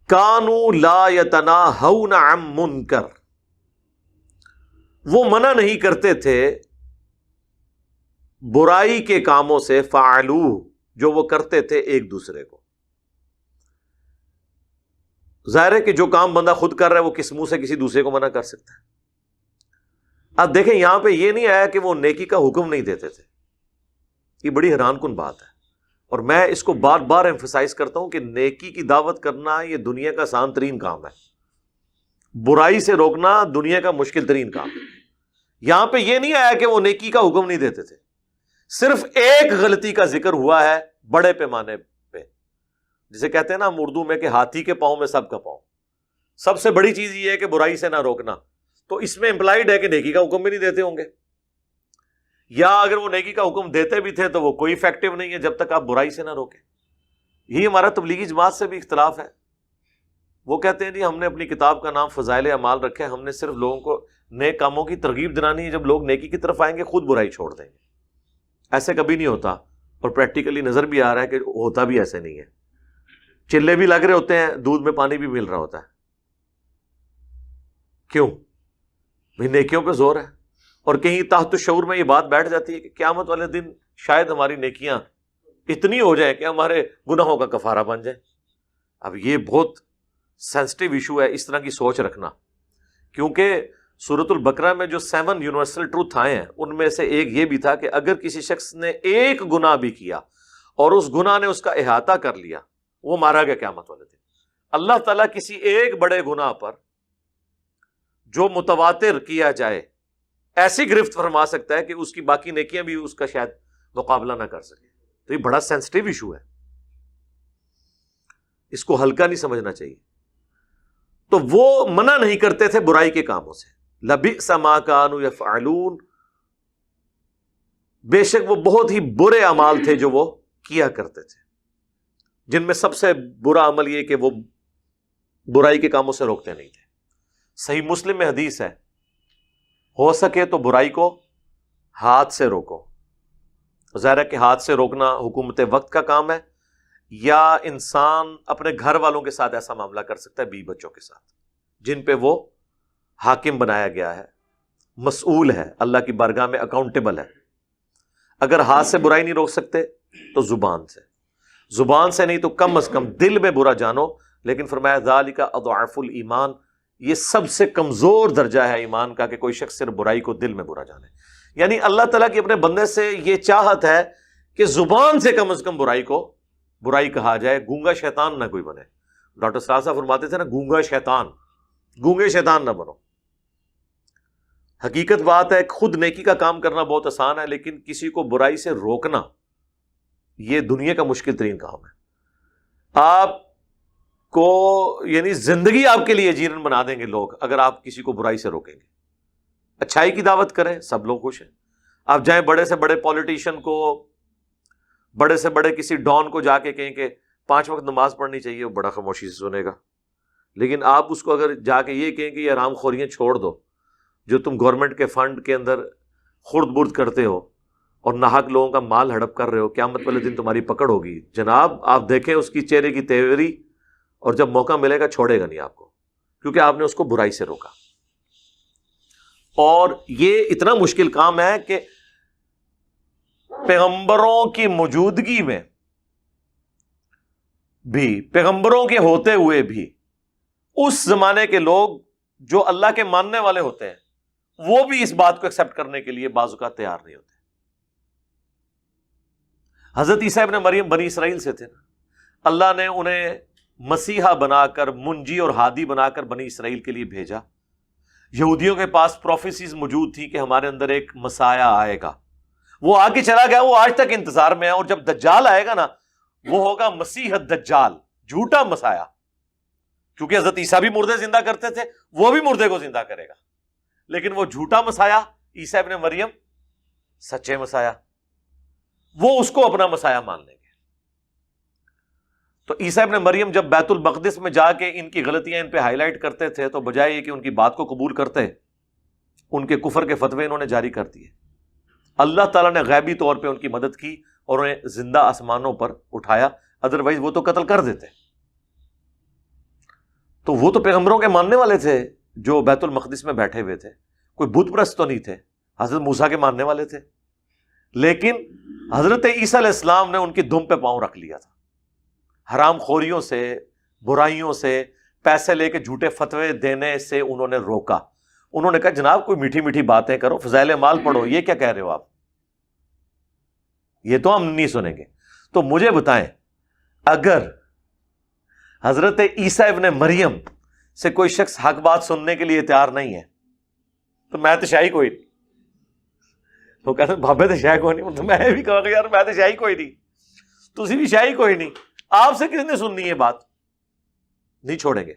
کانوا لا یتناہون عن منکر، وہ منع نہیں کرتے تھے برائی کے کاموں سے، فعلوہ جو وہ کرتے تھے ایک دوسرے کو۔ ظاہر ہے کہ جو کام بندہ خود کر رہا ہے وہ کس منہ سے کسی دوسرے کو منع کر سکتا ہے؟ اب دیکھیں یہاں پہ یہ نہیں آیا کہ وہ نیکی کا حکم نہیں دیتے تھے، یہ بڑی حیران کن بات ہے، اور میں اس کو بار بار ایمفسائز کرتا ہوں کہ نیکی کی دعوت کرنا یہ دنیا کا آسان ترین کام ہے، برائی سے روکنا دنیا کا مشکل ترین کام ہے۔ یہاں پہ یہ نہیں آیا کہ وہ نیکی کا حکم نہیں دیتے تھے، صرف ایک غلطی کا ذکر ہوا ہے بڑے پیمانے پہ، جسے کہتے ہیں نا ہم اردو میں کہ ہاتھی کے پاؤں میں سب کا پاؤں۔ سب سے بڑی چیز یہ ہے کہ برائی سے نہ روکنا، تو اس میں امپلائڈ ہے کہ نیکی کا حکم بھی نہیں دیتے ہوں گے، یا اگر وہ نیکی کا حکم دیتے بھی تھے تو وہ کوئی افیکٹو نہیں ہے جب تک آپ برائی سے نہ روکیں۔ یہی ہمارا تبلیغی جماعت سے بھی اختلاف ہے، وہ کہتے ہیں جی ہم نے اپنی کتاب کا نام فضائل اعمال رکھا ہے، ہم نے صرف لوگوں کو نیک کاموں کی ترغیب دلانی ہے، جب لوگ نیکی کی طرف آئیں گے خود برائی چھوڑ دیں گے۔ ایسے کبھی نہیں ہوتا، اور پریکٹیکلی نظر بھی آ رہا ہے کہ ہوتا بھی ایسے نہیں ہے۔ چلے بھی لگ رہے ہوتے ہیں، دودھ میں پانی بھی مل رہا ہوتا ہے، کیوں؟ بھئی نیکیوں پہ زور ہے، اور کہیں تحت الشعور میں یہ بات بیٹھ جاتی ہے کہ قیامت والے دن شاید ہماری نیکیاں اتنی ہو جائیں کہ ہمارے گناہوں کا کفارہ بن جائے۔ اب یہ بہت سینسٹیو ایشو ہے اس طرح کی سوچ رکھنا، کیونکہ سورۃ البقرہ میں جو 7 یونیورسل ٹروتھ آئے ہیں ان میں سے ایک یہ بھی تھا کہ اگر کسی شخص نے ایک گناہ بھی کیا اور اس گناہ نے اس کا احاطہ کر لیا، وہ مارا گیا قیامت والے دن۔ اللہ تعالیٰ کسی ایک بڑے گناہ پر جو متواتر کیا جائے ایسی گرفت فرما سکتا ہے کہ اس کی باقی نیکیاں بھی اس کا شاید مقابلہ نہ کر سکے۔ تو یہ بڑا سینسٹیو ایشو ہے، اس کو ہلکا نہیں سمجھنا چاہیے۔ تو وہ منع نہیں کرتے تھے برائی کے کاموں سے، لبئس ما کانوا یفعلون، بے شک وہ بہت ہی برے اعمال تھے جو وہ کیا کرتے تھے، جن میں سب سے برا عمل یہ کہ وہ برائی کے کاموں سے روکتے نہیں تھے۔ صحیح مسلم میں حدیث ہے، ہو سکے تو برائی کو ہاتھ سے روکو۔ ظاہر ہے کہ ہاتھ سے روکنا حکومت وقت کا کام ہے، یا انسان اپنے گھر والوں کے ساتھ ایسا معاملہ کر سکتا ہے، بیوی بچوں کے ساتھ جن پہ وہ حاکم بنایا گیا ہے، مسئول ہے، اللہ کی بارگاہ میں اکاؤنٹیبل ہے۔ اگر ہاتھ سے برائی نہیں روک سکتے تو زبان سے نہیں تو کم از کم دل میں برا جانو، لیکن فرمایا ذالک اضعف الایمان، یہ سب سے کمزور درجہ ہے ایمان کا کہ کوئی شخص صرف برائی کو دل میں برا جانے۔ یعنی اللہ تعالیٰ کی اپنے بندے سے یہ چاہت ہے کہ زبان سے کم از کم برائی کو برائی کہا جائے، گونگا شیطان نہ کوئی بنے۔ ڈاکٹر سراج صاحب فرماتے تھے نا، گونگے شیطان نہ بنو۔ حقیقت بات ہے خود نیکی کا کام کرنا بہت آسان ہے، لیکن کسی کو برائی سے روکنا یہ دنیا کا مشکل ترین کام ہے۔ آپ کو یعنی زندگی آپ کے لیے جیرن بنا دیں گے لوگ اگر آپ کسی کو برائی سے روکیں گے۔ اچھائی کی دعوت کریں، سب لوگ خوش ہیں۔ آپ جائیں بڑے سے بڑے پولیٹیشین کو، بڑے سے بڑے کسی ڈان کو جا کے کہیں کہ 5 وقت نماز پڑھنی چاہیے، وہ بڑا خاموشی سے سنے گا۔ لیکن آپ اس کو اگر جا کے یہ کہیں کہ یہ حرام خوریاں چھوڑ دو جو تم گورنمنٹ کے فنڈ کے اندر خرد برد کرتے ہو اور ناحق لوگوں کا مال ہڑپ کر رہے ہو، قیامت والے دن تمہاری پکڑ ہوگی، جناب آپ دیکھیں اس کی چہرے کی تیوری، اور جب موقع ملے گا چھوڑے گا نہیں آپ کو، کیونکہ آپ نے اس کو برائی سے روکا۔ اور یہ اتنا مشکل کام ہے کہ پیغمبروں کی موجودگی میں بھی، پیغمبروں کے ہوتے ہوئے بھی، اس زمانے کے لوگ جو اللہ کے ماننے والے ہوتے ہیں وہ بھی اس بات کو ایکسپٹ کرنے کے لیے بعض اوقات تیار نہیں ہوتے۔ حضرت عیسیٰ ابن مریم بنی اسرائیل سے تھے نا، اللہ نے انہیں مسیحا بنا کر، منجی اور ہادی بنا کر بنی اسرائیل کے لیے بھیجا۔ یہودیوں کے پاس پروفیسیز موجود تھی کہ ہمارے اندر ایک مسیح آئے گا، وہ آ کے چلا گیا، وہ آج تک انتظار میں ہے، اور جب دجال آئے گا نا وہ ہوگا مسیح الدجال، جھوٹا مسیح، کیونکہ حضرت عیسیٰ بھی مردے زندہ کرتے تھے، وہ بھی مردے کو زندہ کرے گا، لیکن وہ جھوٹا مسیح عیسیٰ ابن مریم سچے مسیح، وہ اس کو اپنا مسیح مان لیں گے۔ تو عیسیٰ ابن مریم جب بیت المقدس میں جا کے ان کی غلطیاں ان پہ ہائی لائٹ کرتے تھے تو بجائے یہ کہ ان کی بات کو قبول کرتے، ان کے کفر کے فتوے انہوں نے جاری کر دیے۔ اللہ تعالیٰ نے غیبی طور پہ ان کی مدد کی اور انہیں زندہ آسمانوں پر اٹھایا، ادروائز وہ تو قتل کر دیتے۔ تو وہ تو پیغمبروں کے ماننے والے تھے جو بیت المقدس میں بیٹھے ہوئے تھے، کوئی بت پرست تو نہیں تھے، حضرت موسیٰ کے ماننے والے تھے، لیکن حضرت عیسیٰ علیہ السلام نے ان کی دم پہ پاؤں رکھ لیا تھا، حرام خوریوں سے، برائیوں سے، پیسے لے کے جھوٹے فتوے دینے سے انہوں نے روکا۔ انہوں نے کہا جناب کوئی میٹھی میٹھی باتیں کرو، فضائل مال پڑھو، یہ کیا کہہ رہے ہو آپ، یہ تو ہم نہیں سنیں گے۔ تو مجھے بتائیں، اگر حضرت عیسیٰ ابن مریم سے کوئی شخص حق بات سننے کے لیے تیار نہیں ہے تو میں تو شاہی کوئی نہیں۔ وہ کہتے ہیں بابے تو شاہی کوئی نہیں، تو میں بھی کہوں گا یار میں تو شاہی کوئی نہیں، تسی بھی شاہی کوئی نہیں، آپ سے کس نے سننی ہے بات، نہیں چھوڑیں گے۔